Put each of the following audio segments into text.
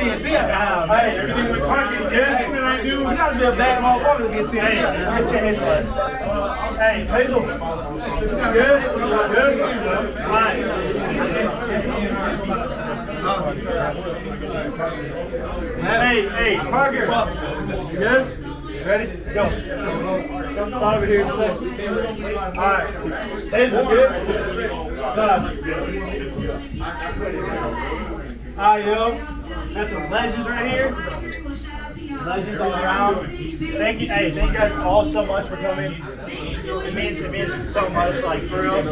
TNT at the house. Hey, everything with Parker, everything that I do. You gotta be a bad motherfucker to get TNT at the house. Hey, Hazel. Good? Good? Alright. Hey, Parker. You good? Ready? Go. It's over here. Alright. Hazel, good? Stop. Alright, yo. That's some legends right here. Legends all around. Thank you. Hey, thank you guys all so much for coming. It means so much, like for real.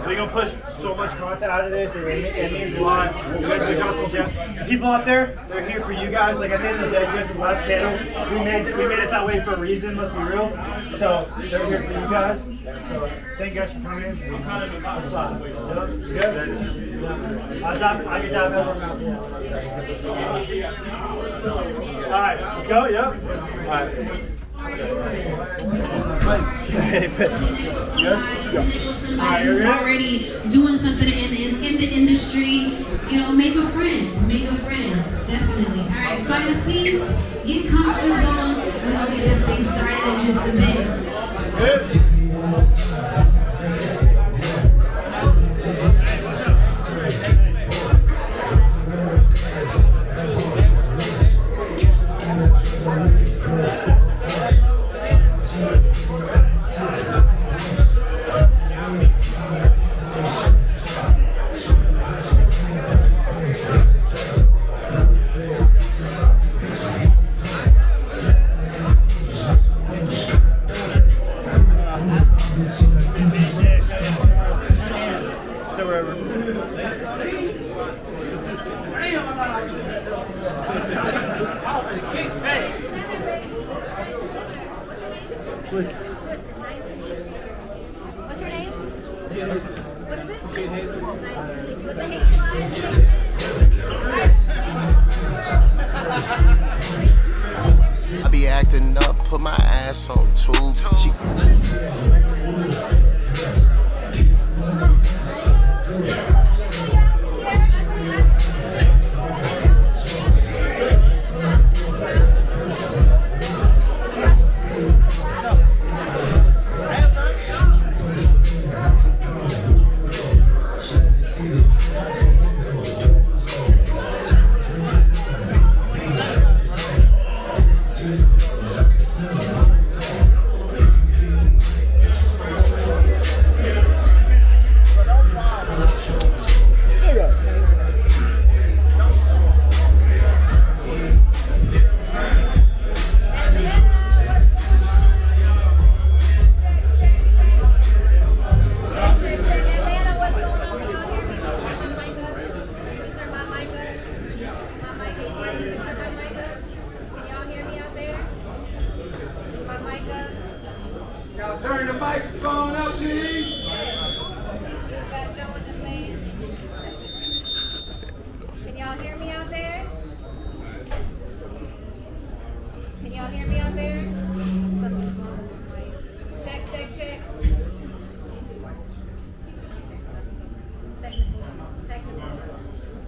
We're gonna push so much content out of this, and it means a lot. You guys are Johnson Champs. The people out there, they're here for you guys. Like at the end of the day, you guys are the last panel. We made it that way for a reason. Let's be real. So they're here for you guys. So thank you guys for coming in. Let's slide. Good. I can dive over now. All right, let's go. Yep. All right. Already doing something in the industry, you know, make a friend, definitely. All right, find a seat, get comfortable. We're gonna get this thing started in just a bit. Twisted. Nice to meet you. What's your name? Kid Hazel. What is it? Kid Hazel. Nice to meet you. With the Hazel eyes. I be acting up, put my ass on tube. Now turn the microphone up, please. Can y'all hear me out there? Can y'all hear me out there? Something's wrong with this mic. Check. Technical.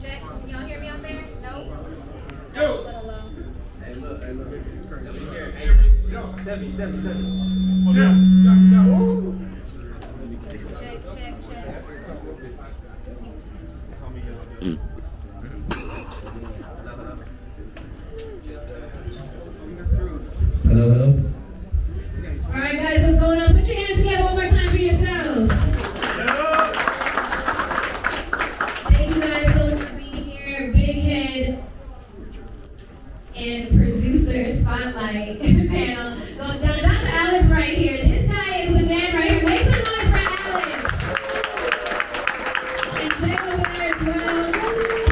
Check. Can y'all hear me out there? No? Sounds a little low. Hey, look. Debbie. Check. Hello. All right, guys, what's going on? Put your hands together one more time for yourselves. Thank you guys so much for being here. Big Head and producer spotlight panel. Going down. Shout out to Alex right here. This guy is the man right here. Make some noise for Alex. And check over there as well.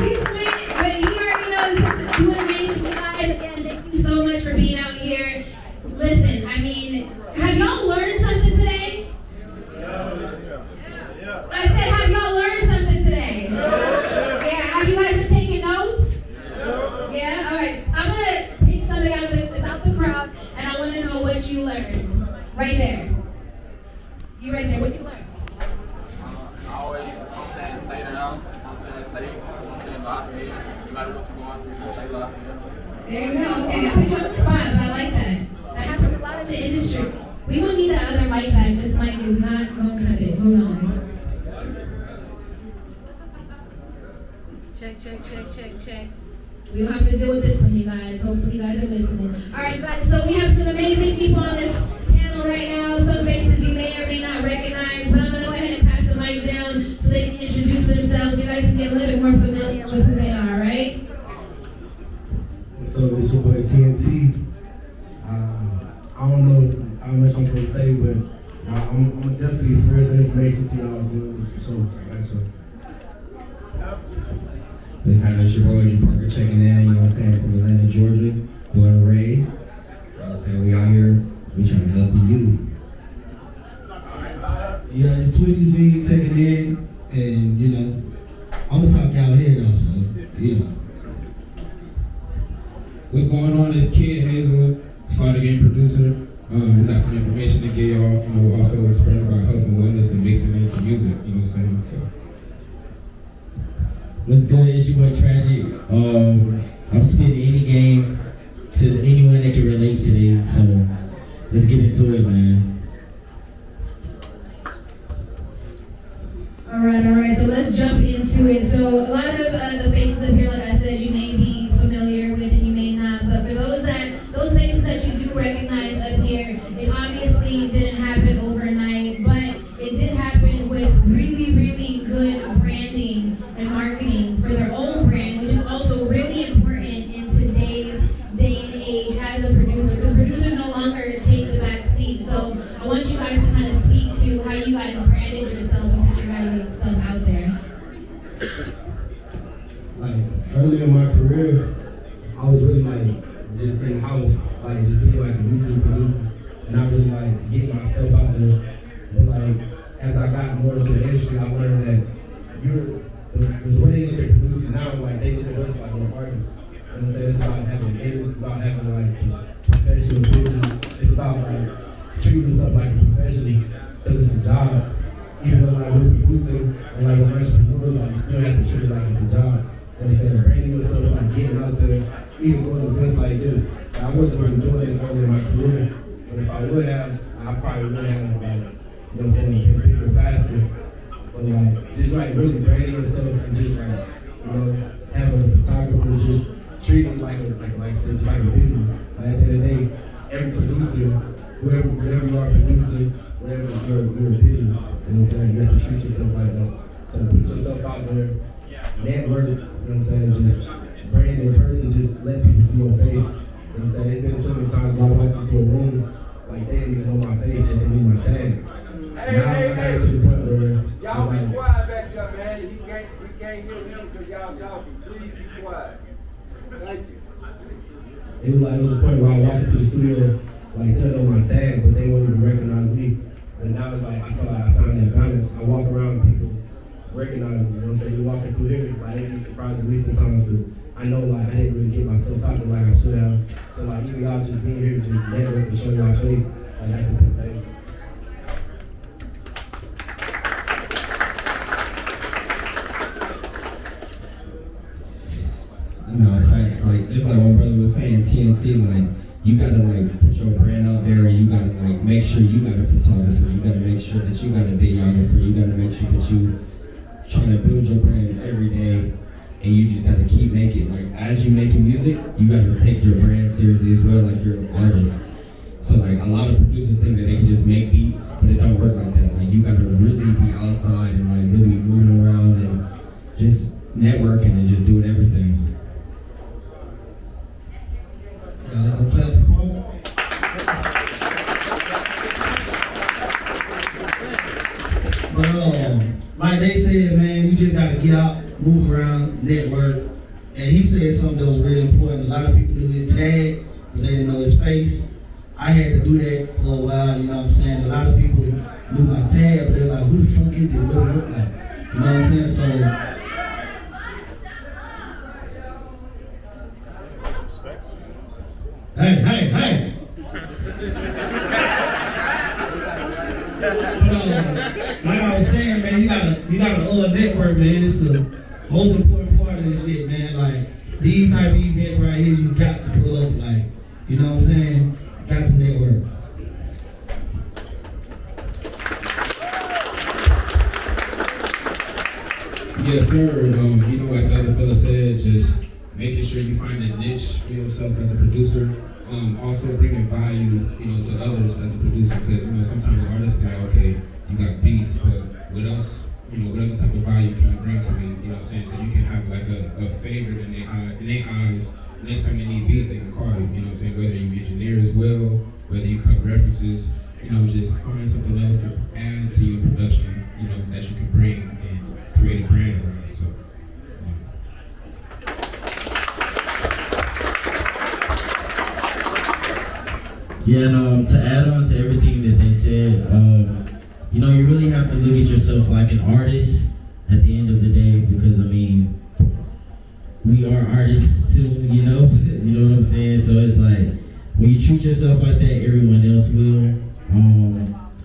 He's lit, but he already knows he's doing amazing, guys. Again, thank you so much for being out here. Listen, I mean, have y'all learned something today? I said, have y'all learned something today? Yeah, have you guys been taking notes? Yeah, all right. I'm going to pick something out of the crowd. There you go. Okay, I put you on the spot, but I like that. That happens a lot in the industry. We gonna need that other mic back. This mic is not gonna cut it. Hold on. Check. We don't have to deal with this one, you guys. Hopefully you guys are listening. All right, guys, so we have some amazing people on this panel right now. Some faces you may or may not recognize, but I'm going to go ahead and pass the mic down so they can introduce themselves. You guys can get a little bit more familiar with who they are, all right? So it's your boy TNT. I don't know how much I'm going to say, but I'm definitely spread some information to y'all doing this show. This is how your boy G Parker checking in, you know what I'm saying, from Atlanta, Georgia, born and raised. You know what I'm saying, we out here, we trying to help you. Yeah, it's Twisty G checking in, and you know, I'm gonna talk out here though, so yeah. What's going on is Kid Hazel, Slaughter Game producer. We got some information to give y'all, you know, also spreading about health and wellness and mixing into music, you know what I'm saying, so. What's good? It's your boy Tragic. I'm spitting any game to anyone that can relate today, so let's get into it, man. All right, so let's jump into it. So a lot of the faces up here, like I said, you may be familiar with and you may not, but for those faces that you do recognize up here, it obviously didn't happen overnight, but it did happen with really, really good branding and marketing for their own brand, which is also really important in today's day and age as a producer, because producers no longer take the back seat. So I want you guys to kind of speak to how you guys branded yourself and put your guys' stuff out there. Like early in my career, I was really like just in the house, like just being like a YouTube producer, and not really like getting myself out there. But like as I got more into the industry, I learned that the way they look at producers now, like they look at us like we're artists. And I say it's about having image, it's about having like professional visions. It's about like treating us up like a professional, because it's a job. Even though like we're producing and like we're entrepreneurs, like you still have to treat it like it's a job. And I said branding yourself, like getting out there, even going to events like this. I wasn't really doing this early in my career, but if I would have, I probably would have like, you know what I'm saying, been bigger faster. But like, just like really branding yourself and just like, you know, having a photographer just treating it like just like a business. Like at the end of the day, every producer, whoever you are producing, whatever you're a business. You know what I'm saying? You have to treat yourself like that. So put yourself out there, network, you know what I'm saying, just brand in person, just let people see your face. You know what I'm saying? There's been plenty of times when I walked into a room, like they didn't even know my face, but they knew my tag. Now I got it to the point where y'all be quiet back there, man. We can't hear him because y'all talking. Please be quiet. Thank you. It was a point where I walked into the studio, like they know my tag, but they won't even recognize me. But now it's like I feel like I found that balance. I walk around and people recognize me. You know what I'm saying? You're walking through here, like they be surprised at least sometimes because I know like I didn't really get myself out there like I should have. So like even y'all just being here, just network and showing y'all face, like that's a good thing. No, facts. Like just like my brother was saying, TNT, like you gotta like put your brand out there, and you gotta like make sure you got a photographer. You gotta make sure that you got a videographer. You gotta make sure that you trying to build your brand every day, and you just gotta keep making. Like as you making music, you gotta take your brand seriously as well. Like you're an artist. So like a lot of producers think that they can just make beats, but it don't work like that. Like you gotta really be outside and like really be moving around and just networking and just doing everything. Like they said, man, you just gotta get out, move around, network. And he said something that was really important. A lot of people knew his tag, but they didn't know his face. I had to do that for a while, you know what I'm saying? A lot of people knew my tag, but they're like, who the fuck is this? What does it look like? You know what I'm saying? So Hey. But like I was saying, man, you gotta network, man. It's the most important part of this shit, man. Like, be these type of events right here, you got to pull up, like, you know what I'm saying? Got to network. Yes, sir. You know, like the other fella said, just making sure you find a niche for yourself as a producer. Also bringing value, you know, to others as a producer, because, you know, sometimes artists be like, okay, you got beats, but what else, you know, what other type of value can you bring to me? You know what I'm saying? So you can have like a favorite in their eyes. Next time they need beats, they can call you. You know what I'm saying? Whether you engineer as well, whether you cut references, you know, just find something else to add to your production, you know, that you can bring and create a brand around it. So, Yeah, and to add on to everything that they said, you know, you really have to look at yourself like an artist at the end of the day, because I mean, we are artists too, you know? You know what I'm saying? So it's like, when you treat yourself like that, everyone else will.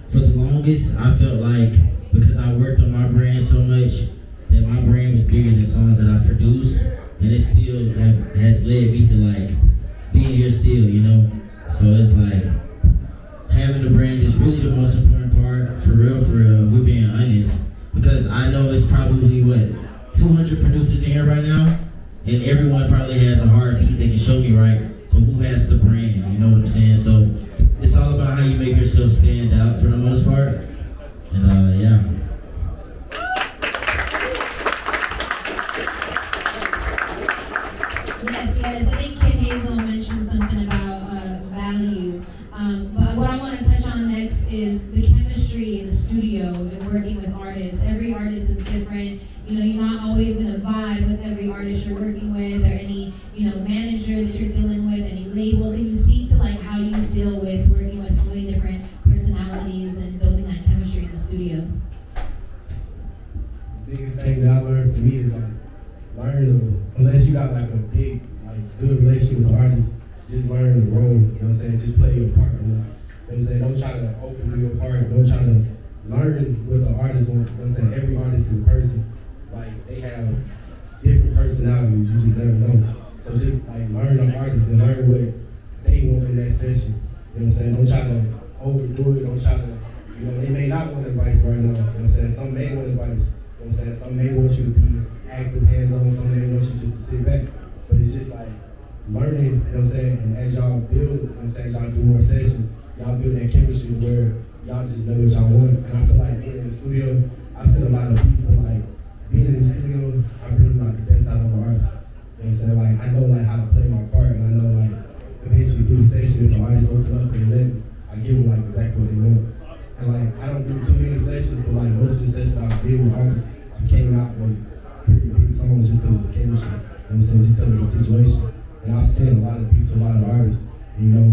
For the longest, I felt like, because I worked on my brand so much, that my brand was bigger than songs that I produced, and it still has led me to like, being here still, you know? So it's like, having a brand is really the most important part, for real, if we're being honest. Because I know it's probably, 200 producers in here right now, and everyone probably has a heartbeat they can show me, right? But who has the brand, you know what I'm saying? So it's all about how you make yourself stand out for the most part. And yeah. Yes, I think Kid Hazel mentioned something about value. But what I want to touch on next is the chemistry in the studio and working with artists. Every artist is different. You know, you're not always going to vibe with every artist you're working with, or any, you know, manager that you're dealing with, any label. Can you speak to like how you deal with working with so many different personalities and building that chemistry in the studio? The biggest thing that I learned for me is like, unless you got like a big, like good relationship with the artist, just learn the role, you know what I'm saying? Just play your part. You know what I'm saying? Don't try to open your part. Don't try to learn what the artist wants. You know what I'm saying? Every artist is a person. Like, they have different personalities. You just never know. So just like learn the artist and learn what they want in that session. You know what I'm saying? Don't try to overdo it. Don't try to, you know, they may not want advice right now. You know what I'm saying? Some may want advice. You know what I'm saying? Some may want you to be active, hands-on. Some may want you just to sit back. But it's just like learning, you know what I'm saying? And as y'all build, you know what I'm saying, y'all do more sessions, y'all build that chemistry where y'all just know what y'all want. And I feel like being in the studio, I've seen a lot of beats, but like being in the studio, I bring like the best out of an artist. You know what I'm saying? Like, I know like how to play my part, and I know like eventually through the session, if the artist open up and let me, I give them like exactly what they want. And like, I don't do too many sessions, but like most of the sessions I did with artists, I came out with pretty big songs just because of the chemistry. You know what I'm saying? Just because of the situation. And I've seen a lot of beats with a lot of artists. And, you know,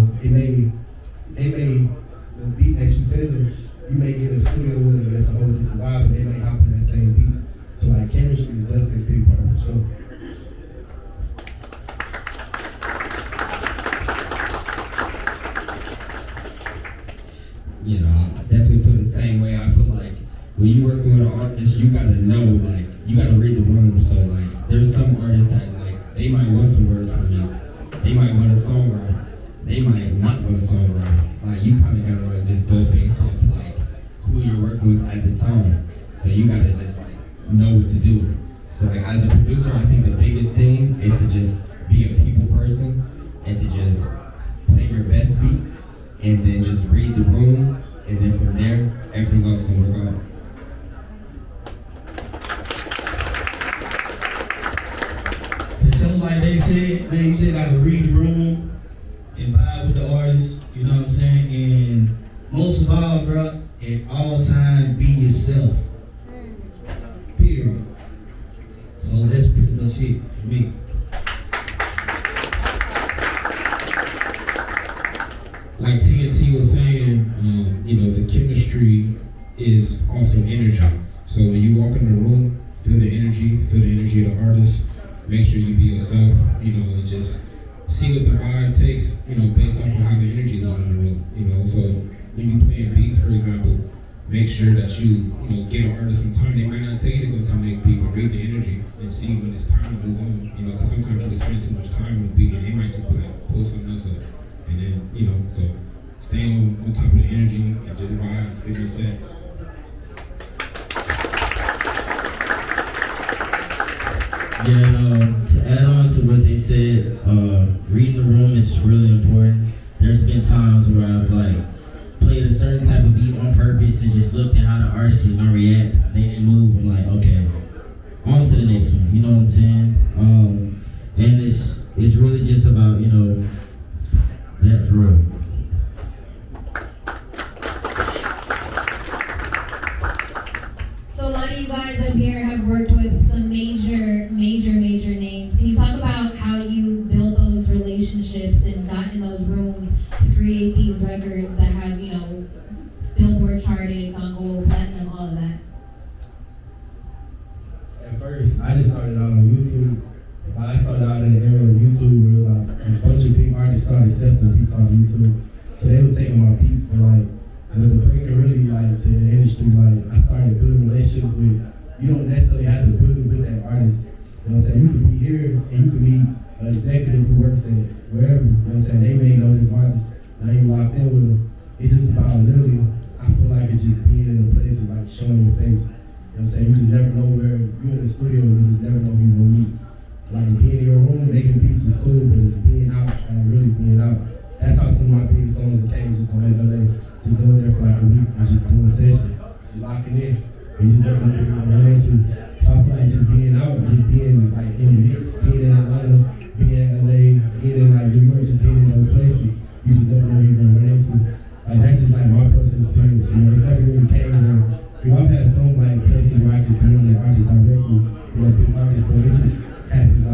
the beat that you send them, you may get in the studio with them, and it's a whole different vibe, and they may hop in that same beat. So like, chemistry is definitely a big part of the show. You know, I definitely feel the same way. I feel like when you working with an artist, you gotta know, like, you gotta read the room. So like, there's some artists that like, they might want some words from you. They might want a song right. They might not want a song right. Like, you kinda gotta like just go based off like who you're working with at the time. So you gotta just like know what to do. So like, as a producer, I think the biggest thing is to just be a people person and to just play your best beats and then just read the room, and then from there, everything else can work out. So like they said, man, you just gotta read the room and vibe with the artist, you know what I'm saying? And most of all, bro, at all time, be yourself. Period. So that's pretty much it for me. like TNT was saying, you know, the chemistry is also energy. So when you walk in the room, feel the energy of the artist. Make sure you be yourself, you know, and just see what the vibe takes, you know, based off of how the energy is going in the room, you know. So when you playing beats, for example, make sure that you get an artist some time. They might not tell you to go to the next beat, but read the energy and see when it's time to move on. Because sometimes you can spend too much time on the beat and they might just be like, pull something else up. And then, so staying on top of the energy and just vibe, feel your set. Yeah, to add on to what they said, reading the room is really important. There's been times where I've played a certain type of beat on purpose and just looked at how the artist was gonna react. They didn't move. I'm like, okay, on to the next one. You know what I'm saying? And it's really just about that for real. So a lot of you guys up here have worked with some major names. Can you talk about how you built those relationships and got in those rooms to create these records that have, Billboard charted, gone gold, platinum, all of that? At first, I just started out on YouTube. I started out in the era of YouTube where it was like a bunch of big artists started accepting beats on YouTube. So they were taking my beats, but with the breaking really to the industry, I started building relationships with, you don't necessarily have to build it with that artist. You know what I'm saying? You could be here and you could meet an executive who works at wherever. You know what I'm saying? They may know this artist. Now you locked in with them. It's just about literally, I feel like it's just being in the places, showing your face. You know what I'm saying? You just never know where you're in the studio, you just never know who you're gonna meet. Being in your room, making beats is cool, but it's being out and really being out. That's how some of my biggest songs came, just on LA. Just going there for a week and just doing sessions, just locking in. And you just never know what you're gonna run into. So I feel like just being out, just being in the mix, being in Atlanta, being in LA, being in New York, just being in those places, you just never know what you're gonna run into. That's just my personal experience. It's never really came where, I've had some places where I just be on the artist directly, big artists, but it just happens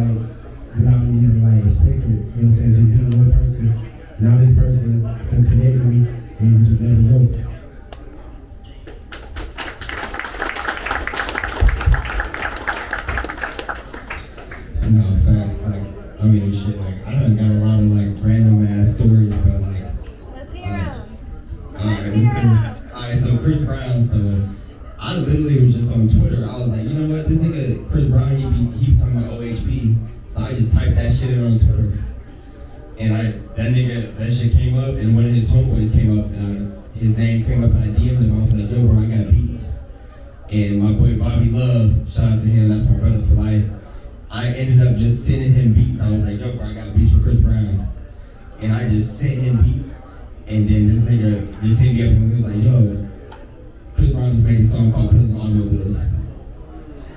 without me even expecting it. You know what I'm saying? Just being one person. Now this person can connect with me, and you just never know. No, facts. Shit. I done got a lot of random ass stories, but Let's hear them. Alright, so Chris Brown. So I literally was just on Twitter. I was like, you know what? This nigga Chris Brown, he be talking about OHP. So I just typed that shit in on Twitter, and that shit came up, and one of his homeboys came up, and his name came up, and I DM'd him. I was like, yo, bro, I got beats. And my boy Bobby Love, shout out to him, that's my brother for life. I ended up just sending him beats. I was like, yo, bro, I got beats for Chris Brown. And I just sent him beats. And then this nigga just hit me up and he was like, yo, Chris Brown just made a song called Pills and Automobiles.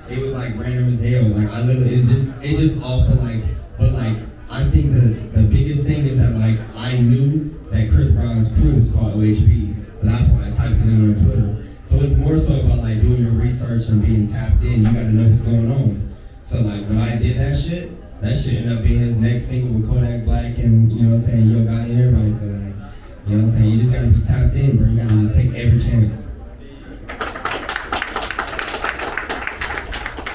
It was random as hell. I literally, it just off the but I think the biggest thing is that I knew that Chris Brown's crew was called OHP. So that's why I typed it in on Twitter. So it's more so about doing your research and being tapped in. You gotta know what's going on. So when I did that shit ended up being his next single with Kodak Black and Yo Gotti and everybody. So you know what I'm saying? You just gotta be tapped in, bro. You gotta just take every chance.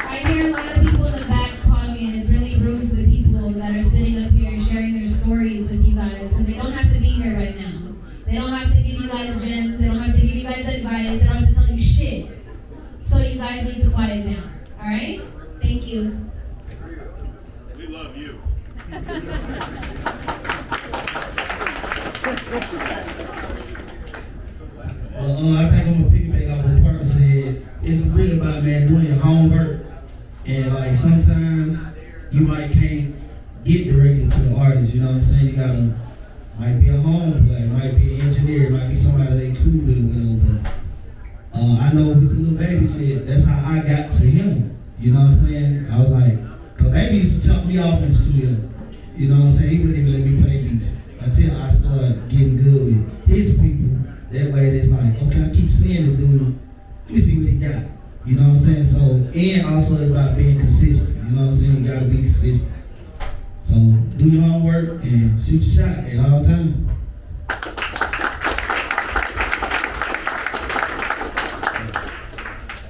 I hear a lot of people in the back talking. It's really rude to the people that are sitting up here sharing their stories with you guys because they don't have to be here right now. They don't have to give you guys gems. They don't have to give you guys advice. They don't have to tell you shit. So you guys need to quiet down. All right? Thank you. We love you. Well, I think I'm gonna piggyback off what Parker said. It's really about doing your homework, and sometimes you can't get directly to the artist. You know what I'm saying? You might be a homeboy, might be an engineer, might be somebody they cool with or whatever. But I know with the Lil Baby shit, that's how I got to him. You know what I'm saying? I was cause Baby used to tell me off in the studio. You know what I'm saying? He wouldn't even let me play beats until I started getting good with his people. That way it's okay, I keep seeing this dude. Let me see what he got. You know what I'm saying? So, and also it's about being consistent. You know what I'm saying? You gotta be consistent. So, do your homework and shoot your shot at all times.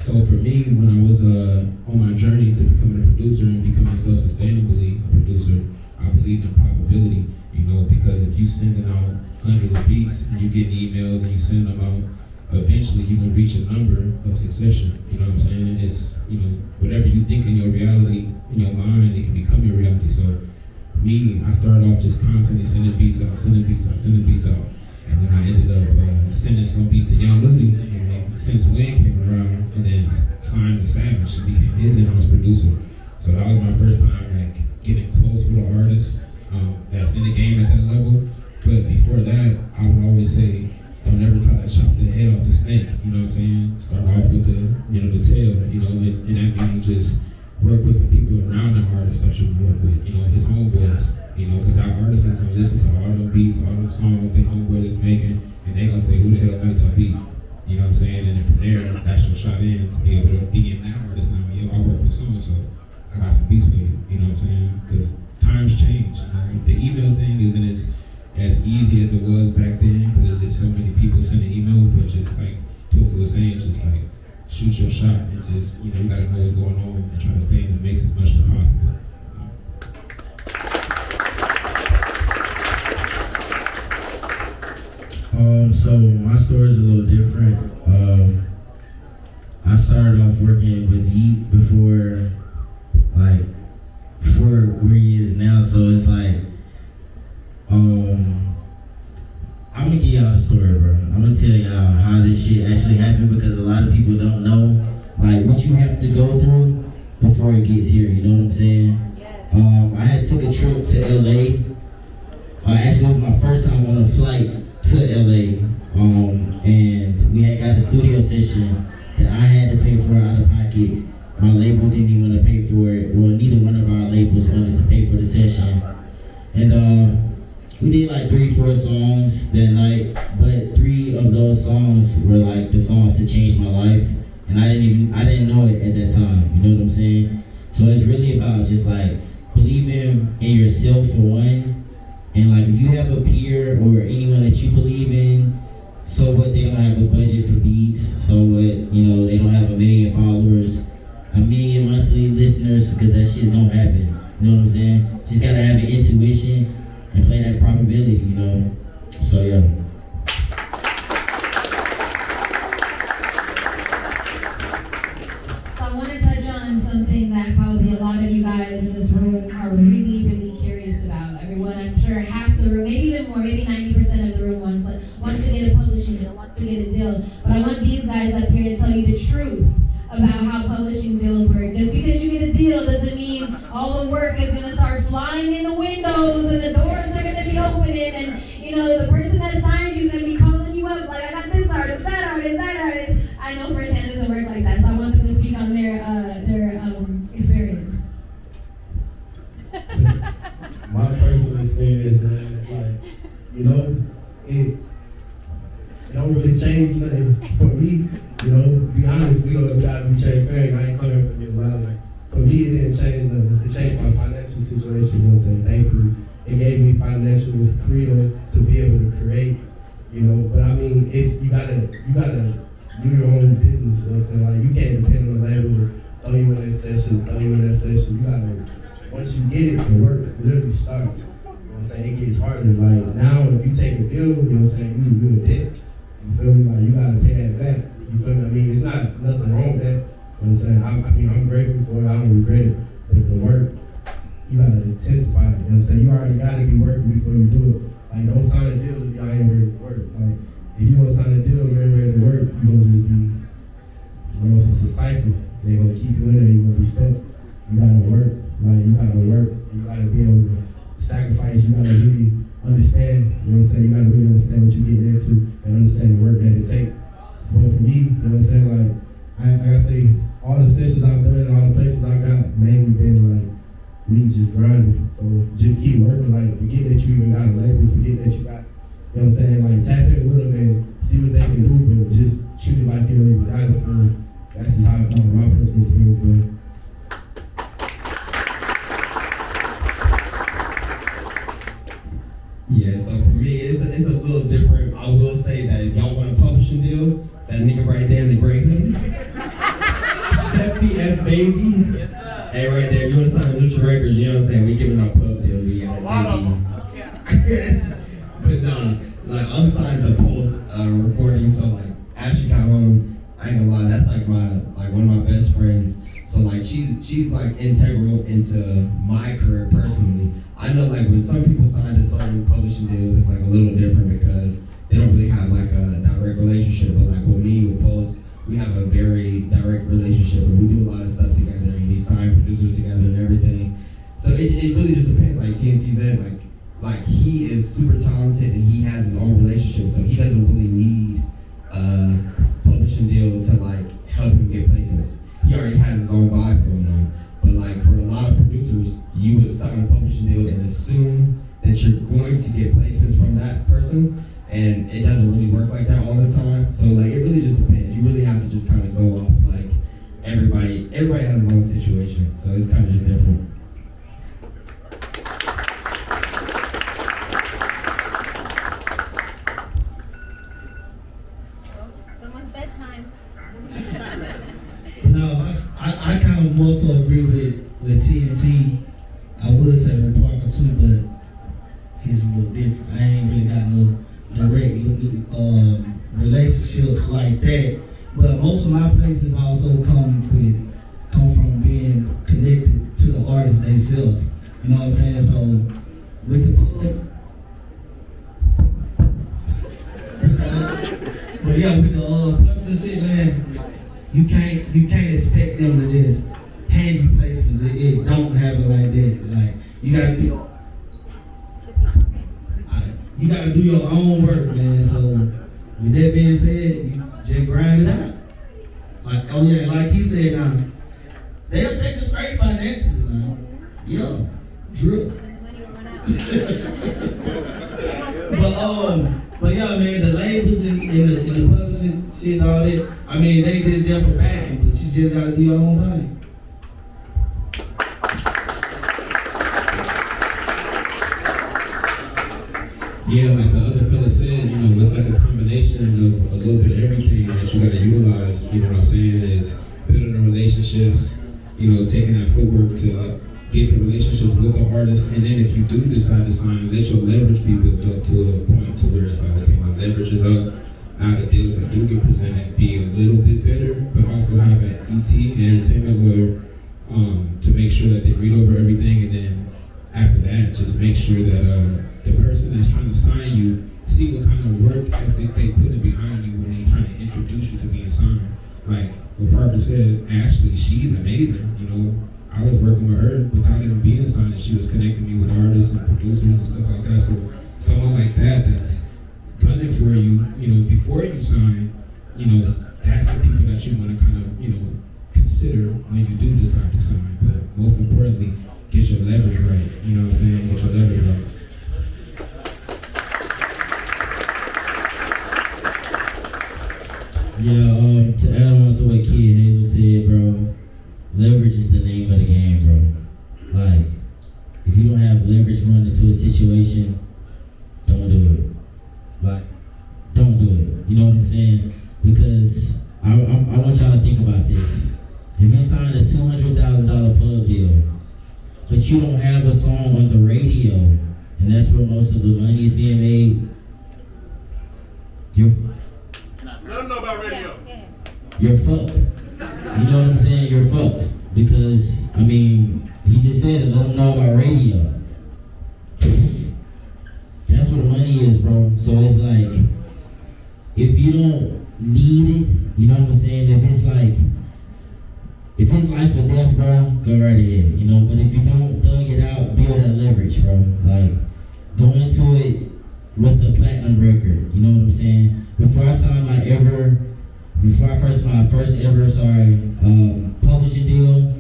So for me, when I was on my journey to becoming a producer and becoming self-sustainably a producer, I believed in probability, because if you sending out hundreds of beats and you getting emails and you send them out, eventually you're gonna reach a number of succession. You know what I'm saying? It's, you know, whatever you think in your reality, in your mind, it can become your reality. So me, I started off just constantly sending beats out. And then I ended up sending some beats to Young Lily, and since Wayne came around, and then I signed with Savage and became his in-house producer. So that was my first time like getting close with an artist that's in the game at that level. But before that, I would always say, don't ever try to chop the head off the snake. You know what I'm saying? Start off with the, you know, the tail. You know, and that means just work with the people around the artist that you work with. You know, his homeboys. You know, because our artists are gonna listen to all the beats, all the songs the homeboy is making, and they gonna say, who the hell made that beat? You know what I'm saying? And then from there, that's your shot in to be able to be in that artist now. Yo, I work with so and so. I got some beats for you. You know what I'm saying? Because times change. You know, the email thing isn't as easy as it was back then, because there's just so many people sending emails. But just like Twisted was saying, just like shoot your shot and just, you know, you gotta know what's going on and try to stay in the mix as much as possible. So my story is a little different. I started off working with Yeet before where he is now. So it's like, I'm gonna give y'all the story, bro. I'm gonna tell y'all how this shit actually happened, because a lot of people don't know like what you have to go through before it gets here. You know what I'm saying? I had took a trip to LA. Actually, it was my first time on a flight to LA, and we had got a studio session that I had to pay for out of pocket. My label didn't even want to pay for it. Well, neither one of our labels wanted to pay for the session. And we did like 3-4 songs that night, but 3 of those songs were like the songs that changed my life, and I didn't know it at that time. You know what I'm saying? So it's really about just like believing in yourself for one. And like, if you have a peer or anyone that you believe in, so what, they don't have a budget for beats, so what, you know, they don't have 1 million followers, 1 million monthly listeners, because that shit's gonna happen. You know what I'm saying? Just gotta have an intuition and play that probability, you know? So yeah. So I want to touch on something that probably a lot of you guys in this room are really, really curious about. Everyone, I'm sure half the room, maybe even more, maybe 90% of the room wants to get a publishing deal, wants to get a deal. But I want these guys up here to tell you the truth about how publishing deals work. Just because you get a deal doesn't mean all the work is going to start flying in the windows and the doors are going to be opening, and you know, the person that signed you is going to be calling you up like, I got this artist, that artist, that artist. I know firsthand it doesn't work like that, so I want them to speak on their experience. My personal experience, like, you know, it don't really change nothing for me. You know, be honest, we gotta be transparent. I ain't coming from your body. Like, for me, it didn't change nothing. It changed my financial situation. You know what I'm saying? Thankfully, it gave me financial freedom to be able to create. You know, but I mean, you gotta do your own business. You know what I'm saying? Like, you can't depend on the label to throw you in this session, throw you in that session. You gotta. Once you get it, the work literally starts. You know what I'm saying? It gets harder. Like, now, if you take a deal, you know what I'm saying, you're a debt. You feel me? Like, you gotta pay that back. You feel me? I mean, it's not nothing wrong with that. You know what I'm saying? I mean, I'm grateful for it. I don't regret it. But the work, you gotta intensify it. You know what I'm saying? You already gotta be working before you do it. Like, don't sign a deal if y'all ain't ready to work. Like, if you want to sign a deal and you ain't ready to work, you're gonna just be, you know, it's a cycle. They're gonna keep you in there, you're gonna be stuck. You gotta work. Like, you gotta work, you gotta be able to sacrifice, you gotta really understand, you know what I'm saying? You gotta really understand what you're getting into and understand the work that it takes. But for me, you know what I'm saying? Like I say, all the sessions I've done, all the places I got, mainly been like me just grinding. So just keep working, like, forget that you even got a label, forget that you got, you know what I'm saying? Like, tap in with them and see what they can do, but just treat it like you don't even got it for them. That's just how my personal experience been. Yeah, so for me, it's a little different. I will say that if y'all want a publishing deal, that nigga right there in the gray hoodie, Steffi F Baby. Yes, sir. Hey, right there, if you want to sign a Neutral Records, you know what I'm saying? We giving out pub deals, we got a JD. But nah, like, I'm signed to Pulse Recording, so like, Ashley Calhoun, I ain't gonna lie, that's like one of my best friends. So like she's like integral into my career personally. I know like when some people sign to certain publishing deals, it's like a little different because they don't really have like a direct relationship. But like with me, with Pulse, we have a very direct relationship and we do a lot of stuff together and we sign producers together and everything. So it really just depends. Like TNT said, like he is super talented and he has his own relationship, so he doesn't really need a publishing deal to like help him get placements. He already has his own vibe going on. But like for a lot of producers, you would sign a publishing deal and assume that you're going to get placements from that person, and it doesn't really work like that all the time. So like it really just depends. You really have to just kind of go off like everybody has his own situation, so it's kind of just different. Someone's bedtime. No, I kind of more so agree with TNT. I would say with Parker too, but he's a little different. I ain't really got no direct relationships like that. But most of my placements also come from being connected to the artists themselves. You know what I'm saying? So with the pub, but yeah, with the pubs and shit, man, you can't expect them to just hand you placements. It don't happen like that. Like you gotta do your own work, man. So with that being said, you just grind it out. Like oh yeah, like he said, now they'll set you straight financially now. Yeah, drill. But yeah, man, the labels and the publishing shit, all that. I mean, they just there for backing, but you just gotta do your own thing. Yeah, like the other fella said, you know, it's like a combination of a little bit of everything that you gotta utilize, you know what I'm saying, is building the relationships, you know, taking that footwork to get the relationships with the artist, and then if you do decide to sign, let your leverage be built up to a point to where it's like, okay, my leverage is up, now the deals that do get presented be a little bit better, but also have an ET, an entertainment lawyer, to make sure that they read over everything, and then after that, just make sure that the person that's trying to sign you, see what kind of work ethic they put in behind you when they trying to introduce you to being signed. Like what Parker said, actually, she's amazing, you know. I was working with her without even being signed, and she was connecting me with artists and producers and stuff like that. So someone like that's gunning for you, you know, before you sign, you know, that's the people that you want to kind of, you know, consider when you do decide to sign. But most importantly, get your leverage right. You know what I'm saying? Get your leverage right. Yeah, to add on to what Kid Hazel said, bro, leverage is the name of the game, bro. Like, if you don't have leverage going into a situation, don't do it. Like, don't do it. You know what I'm saying? Because I want y'all to think about this. If you sign a $200,000 pub deal, but you don't have a song on the radio, and that's where most of the money is being made, Let them know about radio. you're fucked. You know what I'm saying? You're fucked. Because, I mean, he just said it, let them know about radio. That's where the money is, bro. So it's like, if you don't need it, you know what I'm saying? If it's life or death, bro, go right ahead, you know? But if you don't thug it out, build that leverage, bro. Like, go into it with a platinum record, you know what I'm saying? Before I signed my first ever publishing deal,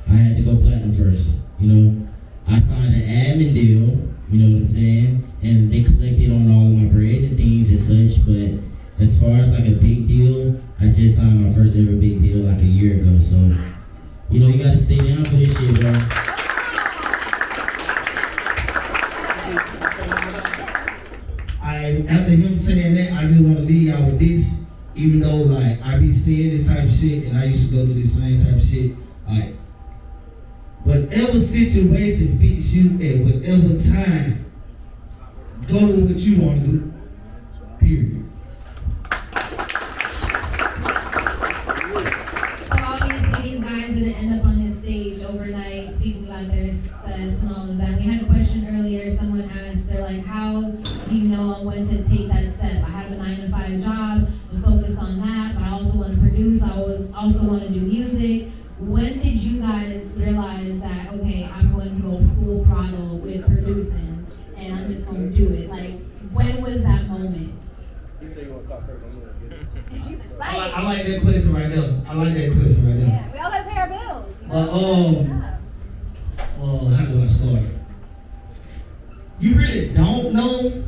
I had to go platinum first, you know? I signed an admin deal, you know what I'm saying? And they collected on all of my bread and things and such, but as far as like a big deal, I just signed my first ever big deal like a year ago, so, you know, you gotta stay down for this shit, bro. After him saying that, I just want to leave y'all with this. Even though like I be seeing this type of shit, and I used to go through this same type of shit. Like, whatever situation fits you at whatever time, go with what you want to do. Period. question earlier, someone asked, they're like, how do you know when to take that step? I have a 9-to-5 job, I'm focused on that, but I also want to produce, I also want to do music. When did you guys realize that, okay, I'm going to go full throttle with producing and I'm just going to do it? Like, when was that moment? He said you want to talk first. He's excited. I like that question right there. I like that question right there. Yeah, we all gotta pay our bills. You know? How do I start? You really don't know,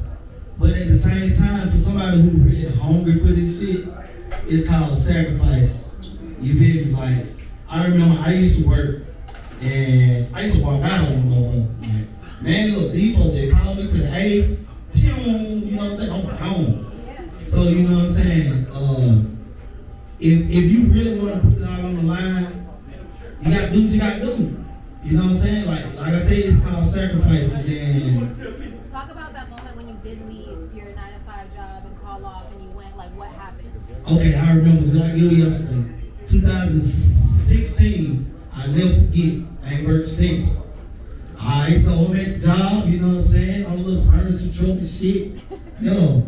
but at the same time, for somebody who really hungry for this shit, it's called sacrifices. You feel me? Like, I remember I used to work, and I used to walk out on the motherfucker. Like, man, look, these folks just call me to the A, you know what I'm saying? I'm gone. So, you know what I'm saying? If you really want to put it all on the line, you got to do what you got to do. You know what I'm saying? Like I said, it's called sacrifices. And Talk about that moment when you did leave your 9-to-5 job and call off and you went, like, what happened? okay, I remember it was like yesterday. 2016, I never forget. I ain't worked since. Alright, so I'm at the job, you know what I'm saying? I'm a little furniture truck and shit. Yo.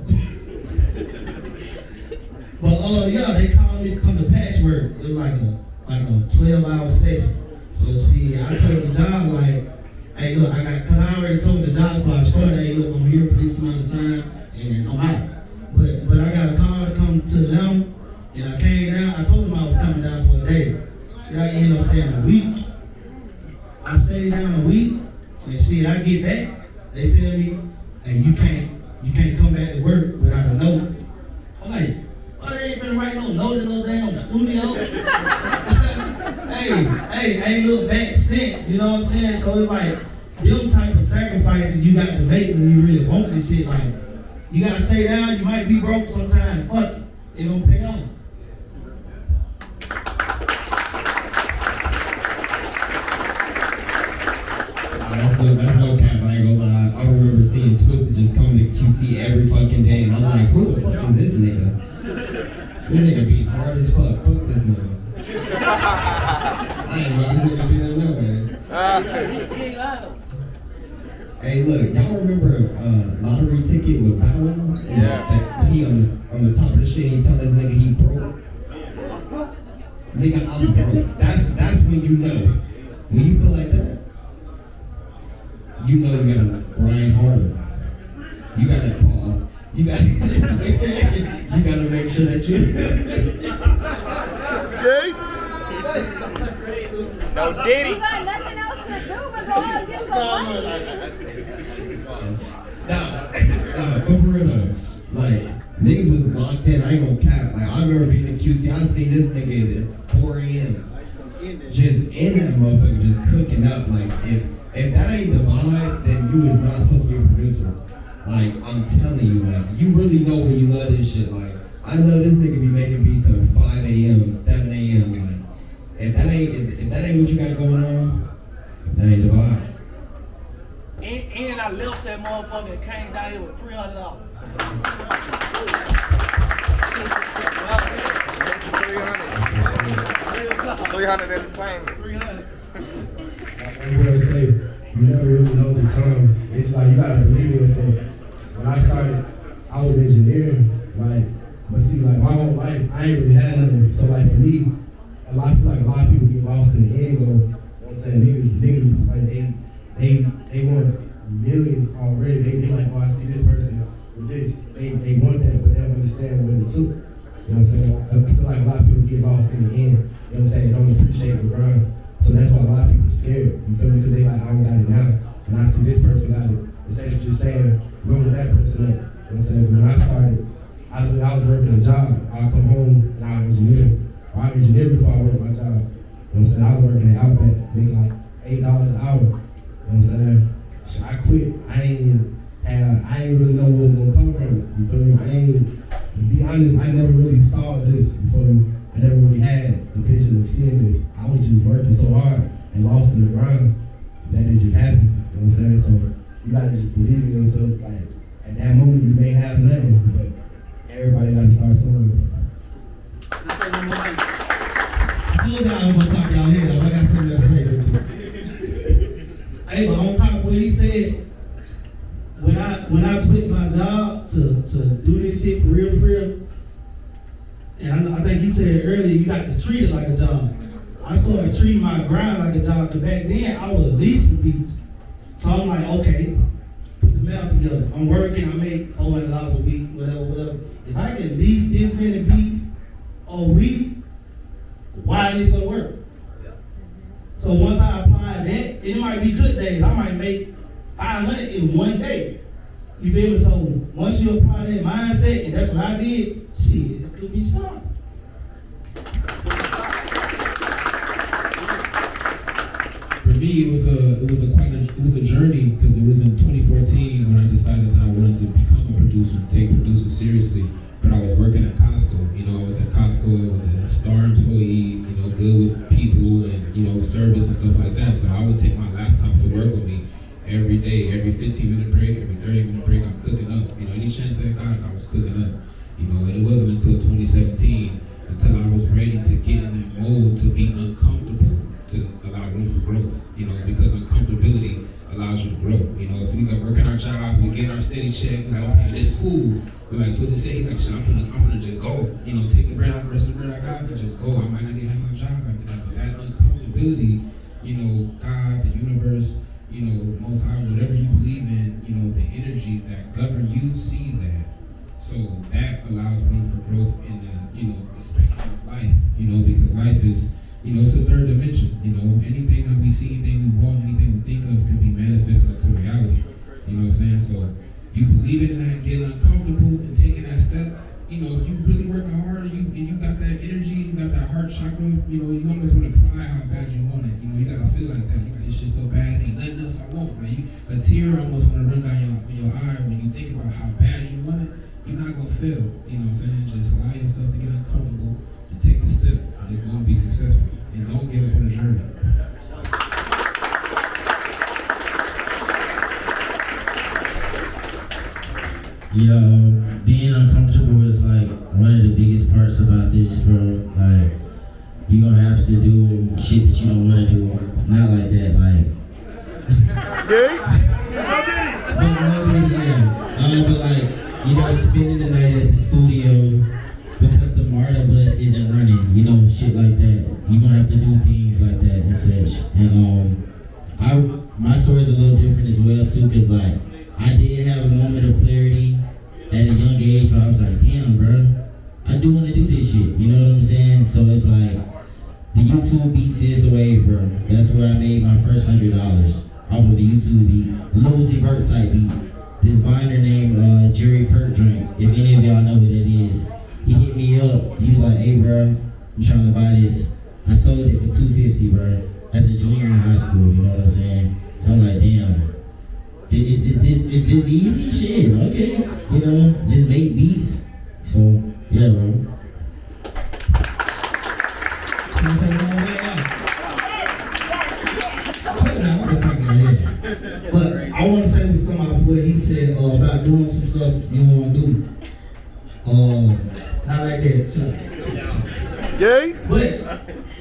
But yeah, they called me to come to patchwork. It was like a 12-hour session. So I told the job like, hey look, cause I already told the job before I started, hey look, I'm here for this amount of time and I'm out. But I got a call to come to Atlanta and I came down. I told them I was coming down for a day. See, I ended up staying a week. I stayed down a week and shit, I get back, they tell me, hey, you can't come back to work without a note. I'm like, oh, they ain't been writing no note in no damn studio. hey, look, back since, you know what I'm saying? So it's like, them type of sacrifices you got to make when you really want this shit. Like, you gotta stay down, you might be broke sometime, fuck it, it gonna pay off. That's no cap, I ain't gonna lie. I remember seeing Twisted just coming to QC every fucking day, and I'm like, who the fuck is this nigga? This nigga beats hard as fuck. Fuck this nigga. I ain't know this nigga be that man. Hey, look, y'all remember lottery ticket with Bow Wow? Yeah. He on the top of the shit, he tell this nigga he broke. Nigga, I'm broke. That's when you know. When you feel like that, you know you gotta grind harder. You gotta pause. You gotta make sure that you. No Diddy. You got nothing else to do but go out and get some money. Nah, for real though. Like, niggas was locked in, I ain't gonna cap. Like, I remember being in QC, I seen this nigga at 4 a.m. just in that motherfucker, just cooking up. Like, if that ain't the vibe, then you is not supposed to be a producer. Like, I'm telling you, like, you really know when you love this shit. Like, I know this nigga be making beats till 5 a.m., 7 a.m. Like, if that ain't what you got going on, that ain't the vibe. And I left that motherfucker and came down here with $300. 300 at a time. 300. That's what I say. You never really know the time. It's like you gotta believe in yourself. When I started, I was engineering, like, but see, like my whole life, I ain't really had nothing. So like for me, I feel like a lot of people get lost in the end goal. You know what I'm saying? Niggas like they want millions already. They like, oh, I see this person with this. They want that, but they don't understand what it took. You know what I'm saying? I feel like a lot of people get lost in the end. You know what I'm saying? They don't appreciate the grind. So that's why a lot of people are scared. You feel me? Because they like, I don't got it now. And I see this person got it. Instead of just saying, where was that person at? You know what I'm saying? When I started, I was working a job. I'll come home and I'll engineer. Or I engineered before I worked my job. You know what I'm saying? I was working at Outback, making like $8 an hour. You know what I'm saying? So I quit. I ain't really know where it was gonna come from. You feel me? To be honest, I never really saw this. You feel me? I never really had the vision of seeing this. I was just working so hard and lost in the grind that it just happened. You know what I'm saying? So you gotta just believe in yourself. Like at that moment, you may have nothing, but everybody gotta start somewhere. I told y'all I was gonna talk y'all here, though. I got something to say. Hey, but on top of what he said, when I quit my job to do this shit for real, and I think he said earlier, you got to treat it like a job. I started treating my grind like a job, because back then I was leasing beats. So I'm like, okay, put the math together. I'm working, I make $400 a week, whatever. If I can lease this many beats a week, why I need to go to work? So once I apply that, it might be good days. I might make 500 in one day. You feel me? So once you apply that mindset, and that's what I did, shit, it could be started. For me, it was a journey, because it was in 2014 when I decided that I wanted to become a producer, take producing seriously. But I was working at Costco. You know, I was at Costco. I was a star employee. You know, good with people and service and stuff like that. So I would take my laptop to work with me every day, every 15-minute break, every 30-minute break. I'm cooking up. You know, any chance I got, I was cooking up. You know, and it wasn't until 2017 until I was ready to get in that mode to be uncomfortable, to allow room for growth, because uncomfortability allows you to grow. If we got working our job, we get our steady check, like, okay, it's cool. But like Twisted said, he's like, shit, I'm gonna just go. Take the bread out, the rest of the bread I got, and just go. I might not even have my job after that. But that uncomfortability, God, the universe, Most High, whatever you believe in, the energies that govern you sees that. So that allows room for growth in the spectrum of life, because life is, it's a third dimension, anything that we see, anything we want, anything we think of can be manifested into reality, you know what I'm saying? So you believe in that, getting uncomfortable and taking that step, if you really working hard and you got that energy, you got that heart chakra, you almost want to cry how bad you want it, you gotta feel like that, you got this shit so bad, ain't nothing else I want, like a tear almost want to run down your eye when you think about how bad you want it. You're not gonna fail, you know what I'm saying? Just allow yourself to get uncomfortable and take the step, and it's gonna be successful. And don't give up on the journey. Yeah, being uncomfortable is like one of the biggest parts about this, bro. Like, you're gonna have to do shit that you don't wanna do. Not like that, like. But like, spending the night at the studio because the MARTA bus isn't running, shit like that. You're gonna have to do things like that and such. And my story's a little different as well too, cause like I did have a moment of clarity at a young age where I was like, damn, bro, I do want to do this shit. You know what I'm saying? So it's like the YouTube beats is the wave, bro. That's where I made my first $100 off of the YouTube beat, Lil Uzi Vert type beat. This viner named Jerry Perk Drink, if any of y'all know what that is, he hit me up. He was like, hey, bro, I'm trying to buy this. I sold it for $250, bro, as a junior in high school, you know what I'm saying? So I'm like, damn, is this easy? Shit, okay, just make beats. So, yeah, bro. But I want to say to some of what he said about doing some stuff you don't want to do. Not like that. Yay. But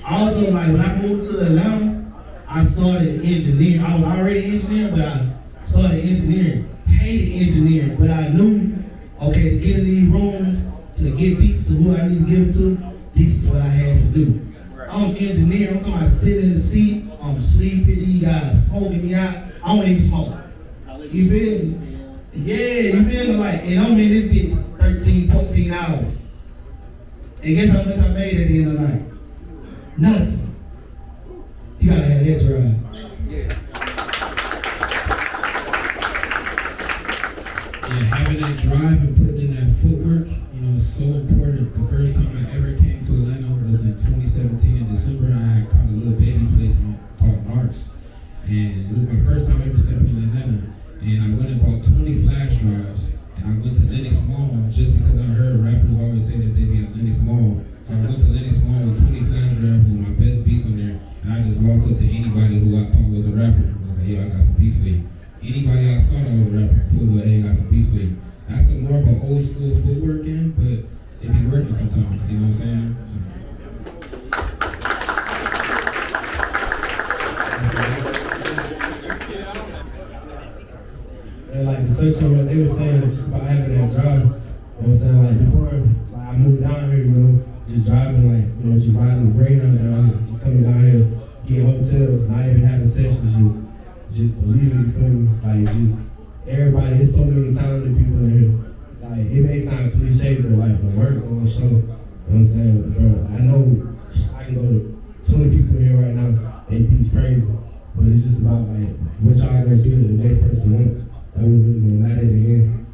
also, like, when I moved to Atlanta, I started engineering. I was already engineering, but I started engineering. Hated engineering, but I knew, okay, to get in these rooms, to get beats to who I need to give them to, this is what I had to do. I'm engineering. I'm talking about sitting in the seat, I'm sleeping, these guys smoking me out. I don't even smoke. You feel me? Yeah, you feel me? Like, and I'm in this bitch 13, 14 hours. And guess how much I made at the end of the night? Nothing. You gotta have that drive. Yeah, having that drive and putting in that footwork, is so important. The first time I ever came to Atlanta was in 2017 in December. I had caught a little baby placement called Marks. And it was my first time ever stepping in Atlanta. And I went and bought 20 flash drives. And I went to Lenox Mall just because I heard rappers always say that they be at Lenox Mall. So I went to Lenox Mall with 20 flash drives with my best beats on there. And I just walked up to anybody who I thought was a rapper. I was like, yo, I got some beats for you. Anybody I saw that was a rapper, pulled away, hey, I got some beats for you. That's more of an old school footwork in, but it be working sometimes, you know what I'm saying? And like to touch on what they were saying, just about having that drive. You know what I'm saying? Like before, like I moved down here, you know, just driving, like, you know, just riding the Greyhound down here, just coming down here, getting hotels, not even having sessions, just believing, you feel me? Like just everybody, there's so many talented people in here. Like it may sound cliche, but like the work on the show, you know what I'm saying? Bro, I know I can go to 20 people here right now, they beats crazy. But it's just about like what y'all gonna do that the next person wants. That would really gonna matter at the end.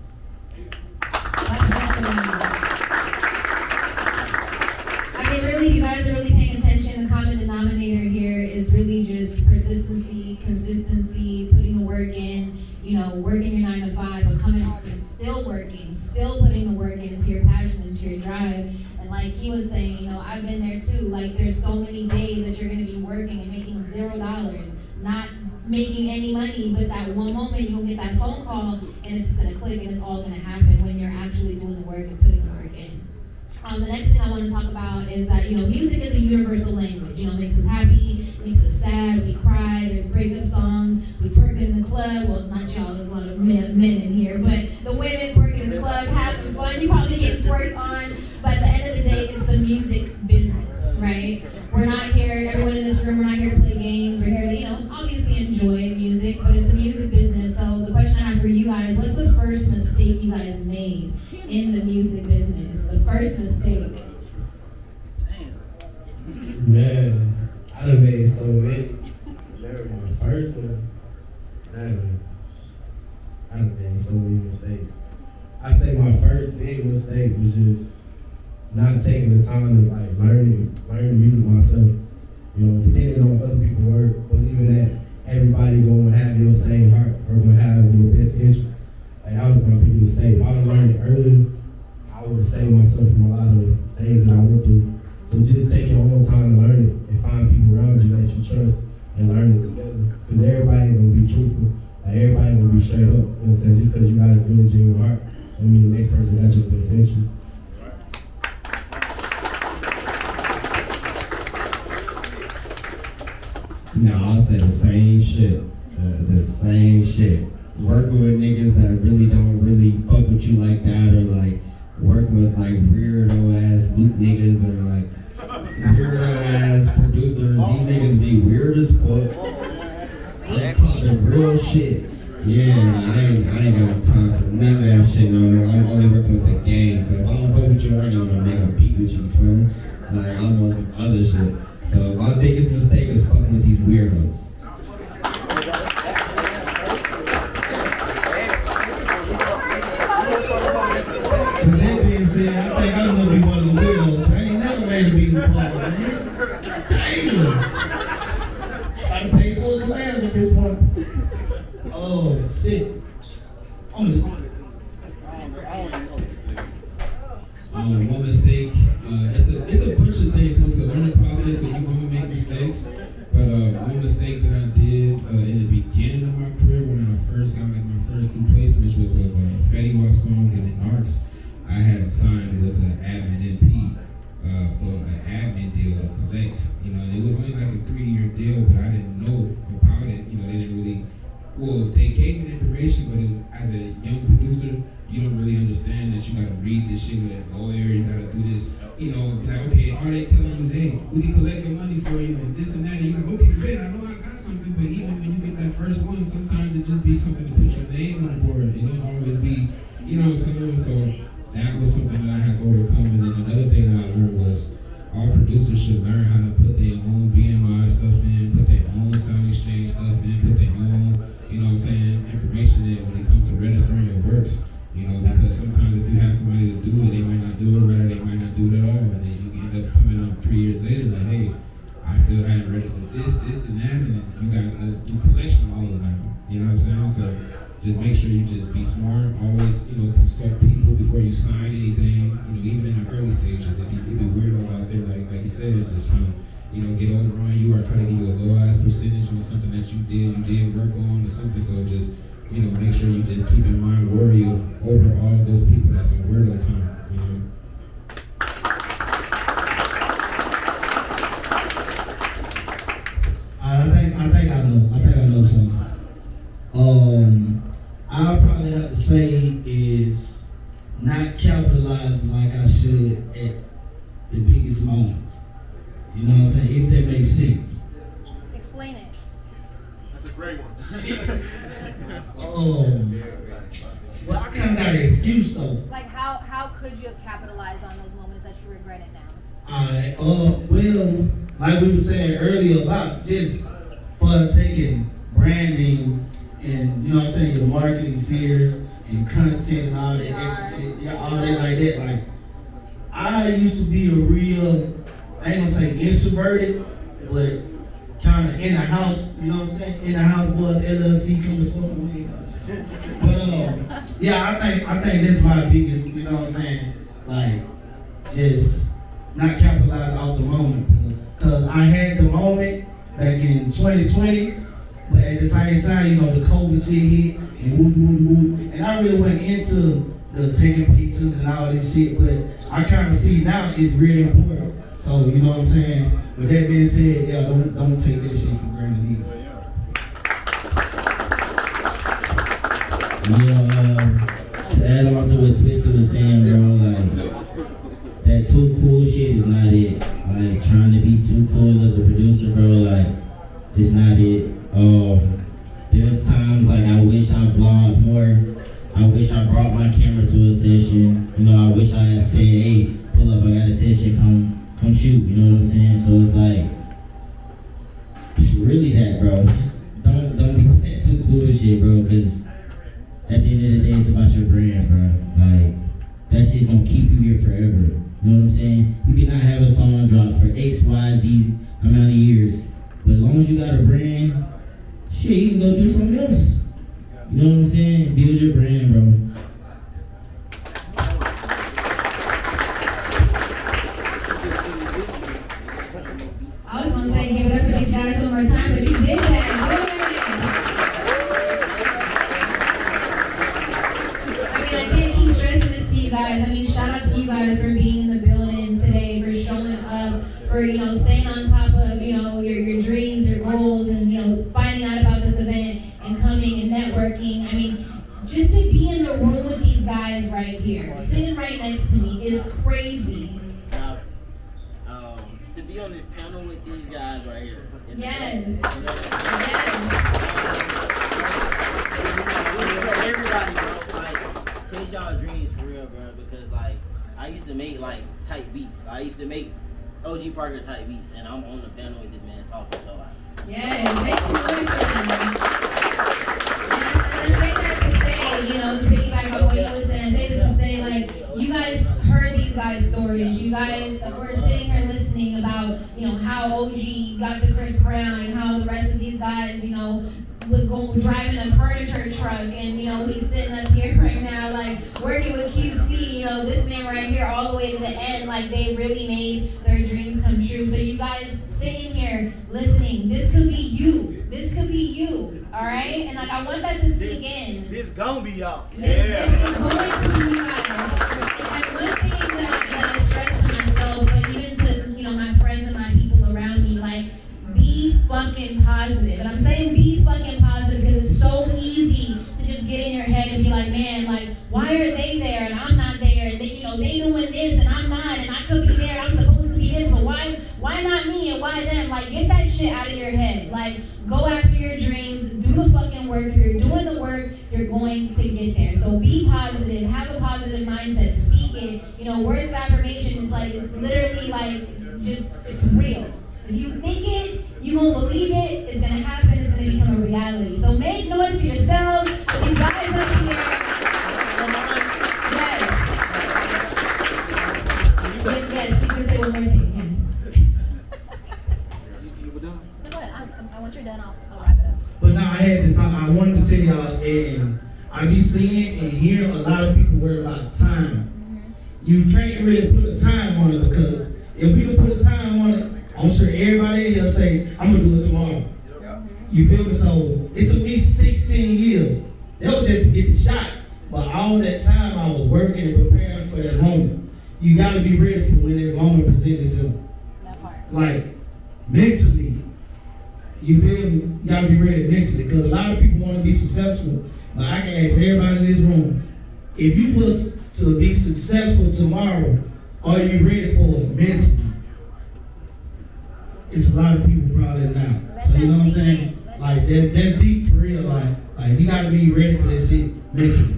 I mean, really, you guys are really paying attention. The common denominator here is really just persistency, consistency, putting the work in, you know, working your 9 to 5, but coming home and still working, still putting the work into your passion, into your drive. And like he was saying, you know, I've been there too. Like there's so many days that you're gonna be working and making $0, not making any money, but that one moment you'll get that phone call and it's just gonna click and it's all gonna happen when you're actually doing the work and putting the work in. The next thing I want to talk about is that, you know, music is a universal language. You know, it makes us happy, makes us sad, we cry, there's breakup songs, we twerk in the club. Well, not y'all, there's a lot of men in here, but the women twerking in the club, having fun. You probably get twerked on, but at the end of the day, it's the music business, right? We're not here, everyone in this room, we're not here to play games. We're here to, you know, obviously enjoy music, but it's a music business. So the question I have for you guys, what's the first mistake you guys made in the music business? The first mistake. Man, I done made so many. Never my first one. Man, I done made so many mistakes. I say my first big mistake was just not taking the time to like learn music myself. You know, depending on other people's work, believing that everybody gonna have your same heart or gonna have your best interest. Like I was my biggest mistake. If I would learned it earlier, I would have saved myself from a lot of things that I went through. So just take your own time to learn it and find people around you that you trust and learn it together. Because everybody gonna be truthful. Like everybody gonna be straight up. You know what I'm saying? Just because you got a good, genuine heart, I mean the next person got your best interest. No, I'll say the same shit. The same shit. Working with niggas that really don't really fuck with you like that, or like working with like weirdo ass loop niggas or like weirdo ass producers. These niggas be weird as fuck. I'm talking real shit. Yeah, I ain't got time for none of that shit no more. I'm only working with the gang, so if I don't fuck with you, I ain't gonna make a beat with you, twin. Like I'm on some other shit. So my biggest mistake is fucking with these weirdos. With that being said, I think I'm gonna be one of the weirdos. I ain't never made a beat before, man. Damn! I pay for it to land at this point. Oh shit. One mistake, it's a bunch of things. It's a learning process, so you're going to make mistakes. But one mistake that I did in the beginning of my career, when I first got like my first 2 placements, which was a Fetty Wap song and an Arts, I had signed with an admin NP for an admin deal to collect. You know, and it was only like a 3-year deal, but I didn't know about it. You know, they didn't really. Well, they gave me information, but as a young producer, you don't really understand that you gotta read this shit with a lawyer, you gotta do this, you know, like, okay, are they telling you, hey, we can collect your money for you and this and that, and you're like, okay, great, I know I got something, but even when you get that first one, sometimes it just be something to put your name on the board. It don't always be, you know what I'm saying? So that was something that I had to overcome. And then another thing that I learned was all producers should learn how to put their own BMI stuff in, put their own sound exchange stuff in, put their own, you know what I'm saying, information in when it comes to registering your works. You know, because sometimes if you have somebody to do it, they might not do it right, or they might not do it at all, and then you end up coming out 3 years later like, hey, I still hadn't registered this and that, and you got to do collection all of now. You know what I'm saying? So just make sure you just be smart. Always, you know, consult people before you sign anything. You know, even in the early stages, it be weirdos out there like you said, just trying to, you know, get over on you or try to give you a low ass percentage on something that you did work on or something. So just, you know, make sure you just keep in mind, worry over all those people that's in weirdo time, you know. I think I know something. I I'll probably have to say is not capitalizing like I should at the biggest moments. You know what I'm saying? If that makes sense. Explain it. That's a great one. Well, I kind of got an excuse though. Like how could you have capitalized on those moments that you regret it now? Well, like we were saying earlier about just for us taking branding and, you know what I'm saying, your marketing serious and content and all that extra shit, yeah, all that like that. Like, I used to be a real, I ain't gonna say introverted, but kind of in the house, you know what I'm saying? In the house was LLC coming something. But yeah, I think that's my biggest, you know what I'm saying? Like, just not capitalize off the moment. Cause I had the moment back in 2020, but at the same time, you know, the COVID shit hit and whoop. And I really went into the taking pictures and all this shit, but I kind of see now it's really important. So, you know what I'm saying? With that being said, yeah, don't take that shit for granted either. To add on to what Twister was saying, bro, like, that too cool shit is not it. Like, trying to be too cool as a producer, bro, like, it's not it. There's times, like, I wish I vlogged more. I wish I brought my camera to a session. You know, I wish I had said, hey, pull up, I got a session, come shoot, you know what I'm saying? So it's like, it's really that, bro. Just don't be that too cool shit, bro, because at the end of the day, it's about your brand, bro. Like, that shit's gonna keep you here forever. You know what I'm saying? You cannot have a song drop for X, Y, Z amount of years. But as long as you got a brand, shit, you can go do something else. You know what I'm saying? Build your brand, bro. I was gonna say give it up for these guys one more time, but you did that. I mean, I can't keep stressing this to you guys. I mean, shout out to you guys for being in the building today, for showing up, for, you know, staying on top of, you know, your dreams, your goals, and, you know, finding out about this event and coming and networking. I mean, just to be in the room with these guys right here, sitting right next to me, is crazy. To be on this panel with these guys right here. Yes. Everybody, bro, like, chase y'all dreams for real, bro, because, like, I used to make, like, type beats. I used to make OG Parker type beats, and I'm on the panel with this man talking, so, like. Yes, make some noise for them. And I say that to say, you know, to piggyback on what you were saying, I say this to say, like, you guys heard these guys' stories. You guys were sitting here listening about, you know, how OG got to Chris Brown and how the rest of these guys, you know, was driving a furniture truck, and, you know, he's sitting up here right now, like, working with QC, you know, this man right here all the way to the end, like, they really made their dreams come true. So you guys sitting here listening, this could be you. This could be you, all right? And, like, I want that to sink in. This gonna be y'all. This is going to be you guys. And one thing that I stress to myself, but even to, you know, my friends and my people around me, like, be fucking positive. And I'm saying be fucking positive because it's so easy to just get in your head and be like, man, like, why are they there and I'm not there? And they, you know, they doing this and I'm not, and I could be there, I'm supposed to be this, but why not me and why them? Like, get that shit out of your head. Like, go after your dreams, do the fucking work. If you're doing the work, you're going to get there. So be positive, have a positive mindset, speak it. You know, words of affirmation is like, it's literally like, just, it's real. If you think it, you won't believe it, it's gonna happen, it's gonna become a reality. So make noise for yourselves, for these guys up here. Yes, you can say one more thing, yes. No, go ahead. Once you're done, I'll wrap it up. But now I wanted to tell y'all, and I be seeing and hearing a lot of people worry about time. You can't really put a time on it, because if people put a time on it, I'm sure everybody else say, I'm gonna do it tomorrow. You feel me? So it took me 16 years. That was just to get the shot. But all that time I was working and preparing for that moment. You gotta be ready for when that moment presents itself. Like, mentally. You feel me? You gotta be ready mentally. Because a lot of people wanna be successful but I can ask everybody in this room, if you was to be successful tomorrow, are you ready for it mentally? It's a lot of people probably not. So you know what I'm saying? Like that's deep for real. Like you gotta be ready for this shit mentally.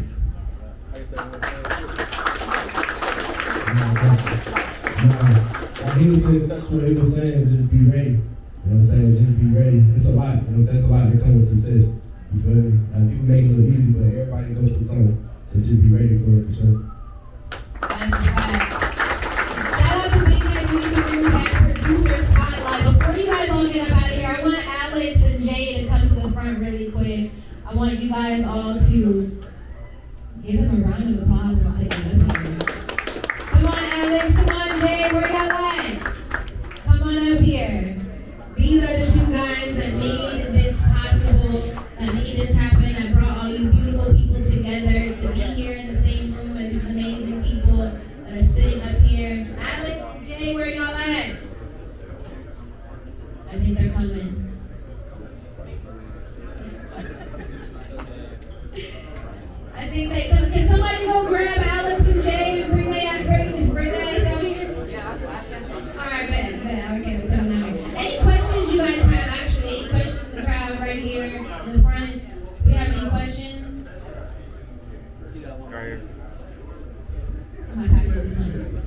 He was just such what he was saying, just be ready. You know what I'm saying? Just be ready. It's a lot. You know what I'm saying? It's a lot that comes with success. You feel me? People make it look easy, but everybody goes through something. So just be ready for it for sure. That's a fact. Shout out to Big Head Music Group and Producer Spotlight. Before you guys all get up out of here, I want Alex and Jay to come to the front really quick. I want you guys all to give them a round of applause once they get up here. Come on, Alex. Come on, Jay. Where y'all at? Come on up here. These are the two guys that made this possible, that made this happen, that brought all you beautiful people together to be here in the same room as these amazing people that are sitting up here. Alex, Jay, where y'all at? I think they're coming. I think they come. Can somebody go grab Alex and Jay and bring their ass out here? Yeah, that's what I said. All right, bet. Okay, they're coming out here. Any questions you guys have? Actually, any questions in the crowd right here in the front? Do we have any questions? Right here. I'm gonna pass this one.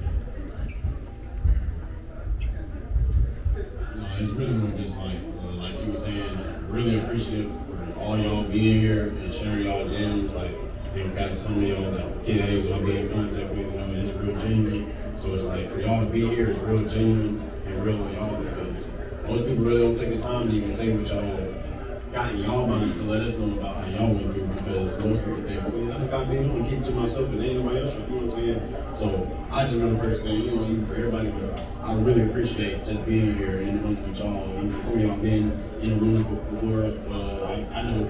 No, it's really more just like she was saying, really appreciative for all y'all being here and sharing y'all gems. Like, got some of y'all like Kid Hazel I be in contact with, it's real genuine. So it's like for y'all to be here, it's real genuine and real on y'all because most people really don't take the time to even say what y'all got in y'all minds to let us know about how y'all went through because most people think, well, I got me, I'm gonna keep it to myself, but ain't nobody else, you know what I'm saying? So I just want to personally, even for everybody, but I really appreciate just being here in the room with y'all. Even some of y'all been in the room before. I know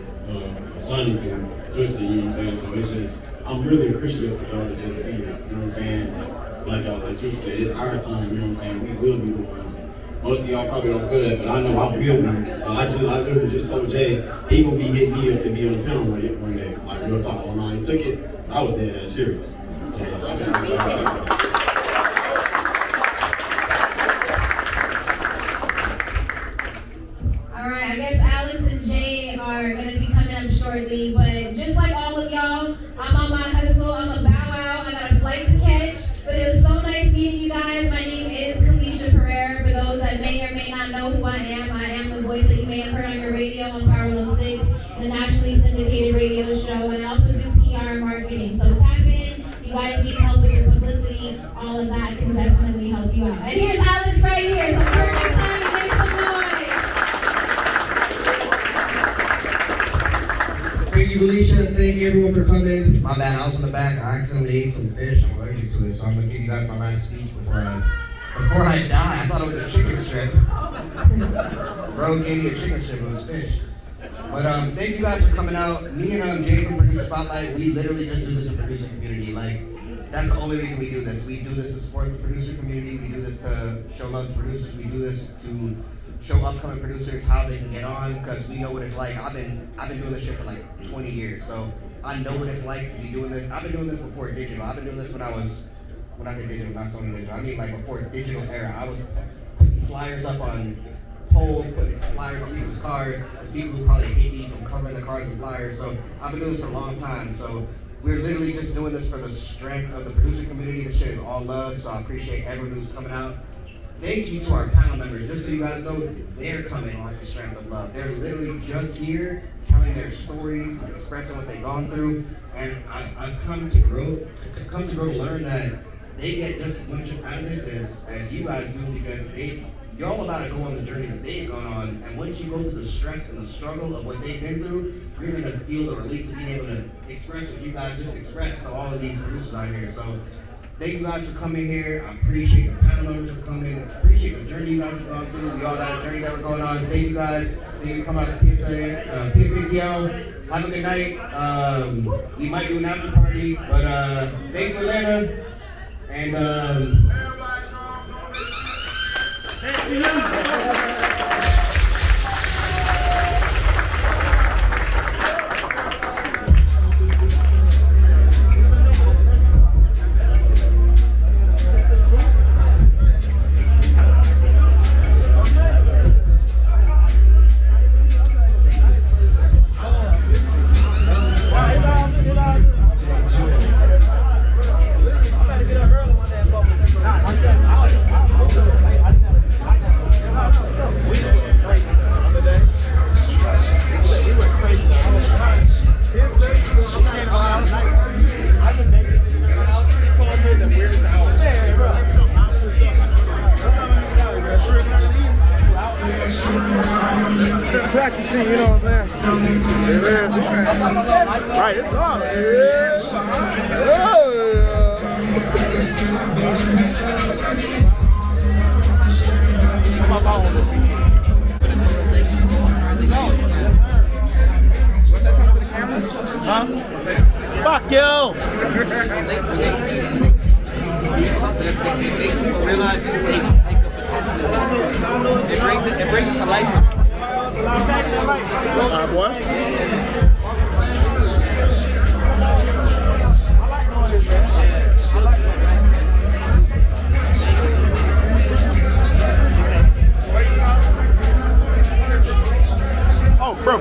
Sonny through Twisted, you know what I'm saying? So it's just, I'm really appreciative for y'all to just be here, you know what I'm saying? Like y'all, like Twisted said, it's our time, you know what I'm saying? We will be the ones. Most of y'all probably don't feel that, but I know I feel me. I literally just told Jay, he gonna be hitting me up to be on the panel one day. Like real talk, online. Took it, I was dead ass serious. So, I just All right, I guess Alex and Jay are gonna be coming up shortly, but just like all of y'all, I'm on my hustle, I'm a bow out, I got a flight to catch, but it was so nice meeting you guys. My name is Kalisha Pereira. For those that may or may not know who I am the voice that you may have heard on your radio on Power 106, the nationally syndicated radio show, and I also do PR and marketing. So tap in, you guys need help with your publicity, all of that can definitely help you out. And here's Alex right here, so perfect time to make some noise. Thank you, Alicia. Thank everyone for coming. My bad, I was in the back. I accidentally ate some fish. I'm allergic to it, so I'm gonna give you guys my last speech before I die. I thought it was a chicken strip. Bro gave me a chicken strip, it was fish. But thank you guys for coming out. Me and Jay from Producer Spotlight, we literally just do this in the producer community. Like, that's the only reason we do this. We do this to support the producer community. We do this to show love to producers. We do this to show upcoming producers how they can get on, because we know what it's like. I've been doing this shit for like 20 years, so I know what it's like to be doing this. I've been doing this before digital. I've been doing this when I say digital, not Sony digital. I mean like before digital era. I was putting flyers up on poles, putting flyers on people's cars. There's people who probably hate me from covering the cars and flyers. So I've been doing this for a long time. So we're literally just doing this for the strength of the producer community. This shit is all love, so I appreciate everyone who's coming out. Thank you to our panel members. Just so you guys know, they're coming off the strength of love. They're literally just here telling their stories, expressing what they've gone through. And I've come to grow to learn that they get just as much out of this as you guys do, because you're all about to go on the journey that they've gone on. And once you go through the stress and the struggle of what they've been through, you're going to feel the release of being able to express what you guys just expressed to all of these producers out here. So thank you guys for coming here. I appreciate the panel members for coming. I appreciate the journey you guys have gone through. We all got a journey that we're going on. Thank you guys. Thank you for coming out to PSATL. Have a good night. We might do an after party, but thank you, Atlanta. And Huh? Fuck you! It brings it to life. Boy. Oh, bro.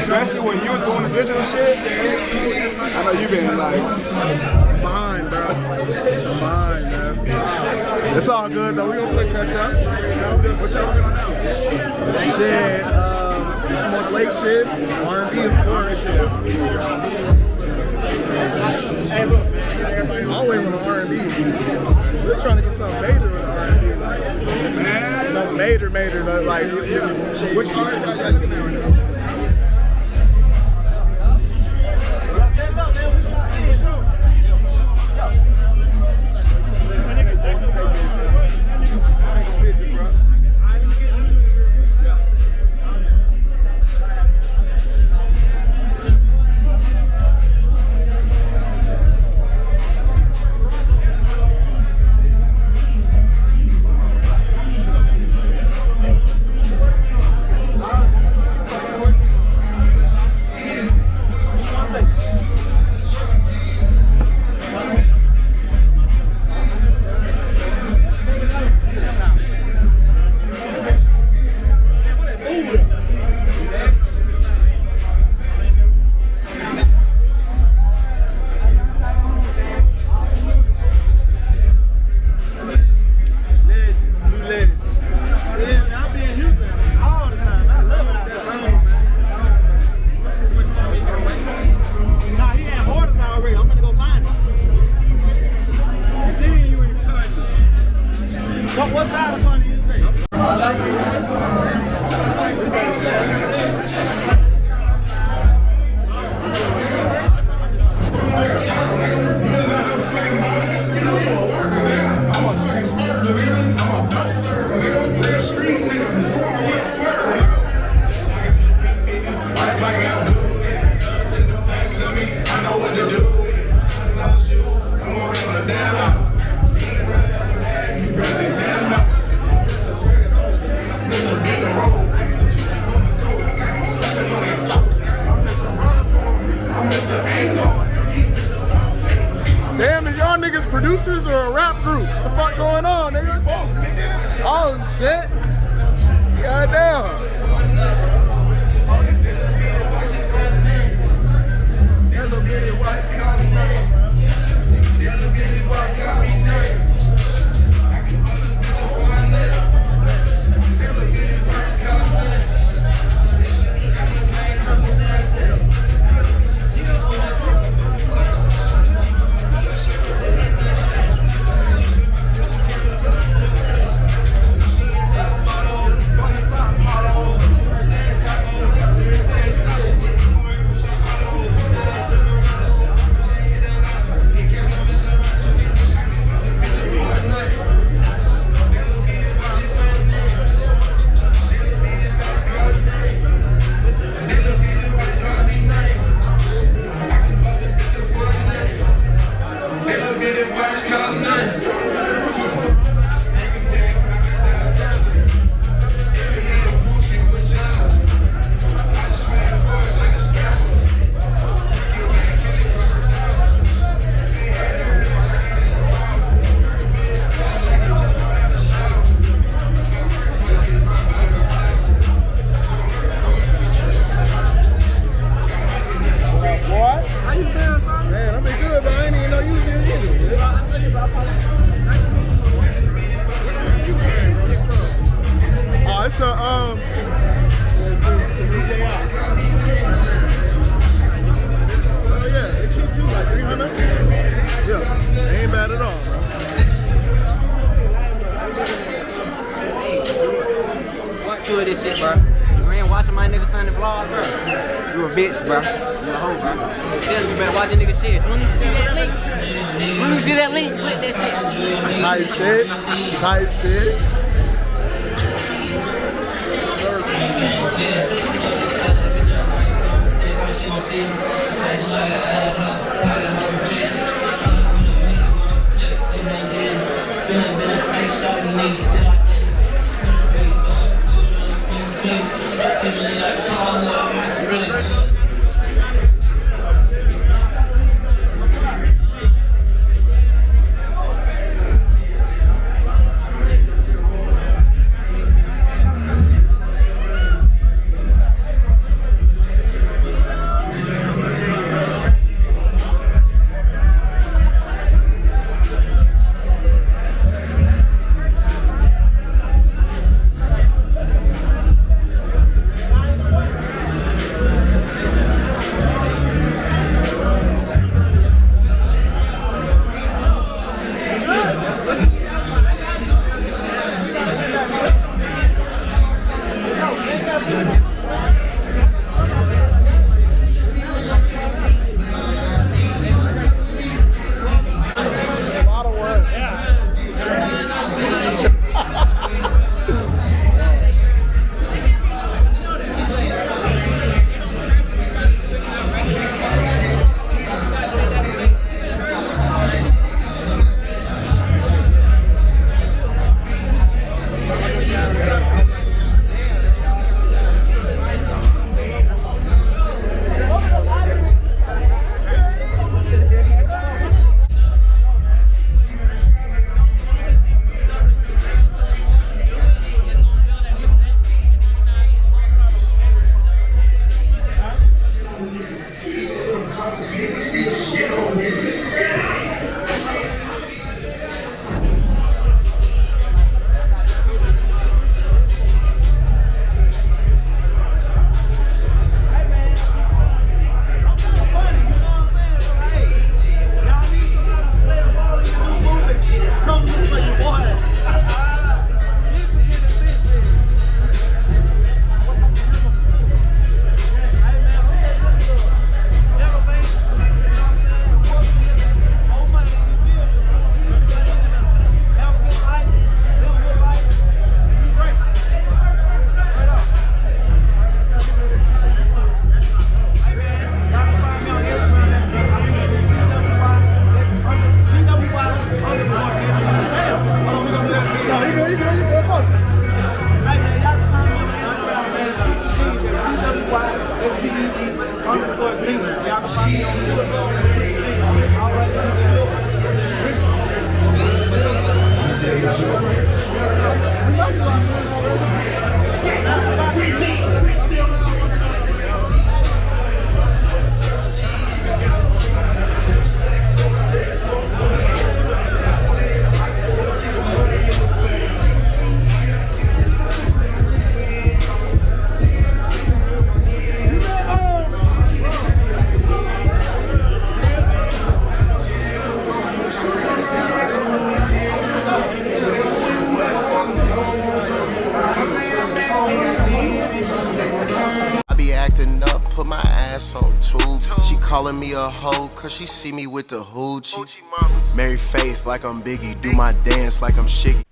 Especially when you was doing the visual shit, I know you been like Behind, bro. Behind, man. It's all good though. We gonna play catch up. What y'all doing now? Shit, some more Blake shit. R&B, of course. Hey, look, man. Always on the R&B. We're trying to get something major with R&B. Something major, but like, which artist are you looking at right now? What's that funny? Damn, is y'all niggas producers or a rap group? What the fuck going on, nigga? Oh shit. Goddamn. bitch, bro. You a hoe, bro. Tell you better watch that nigga shit. When you see that link, click that shit. Type shit. Calling me a hoe, cause she see me with the hoochie. Merry face like I'm Biggie, do my dance like I'm Shiggy.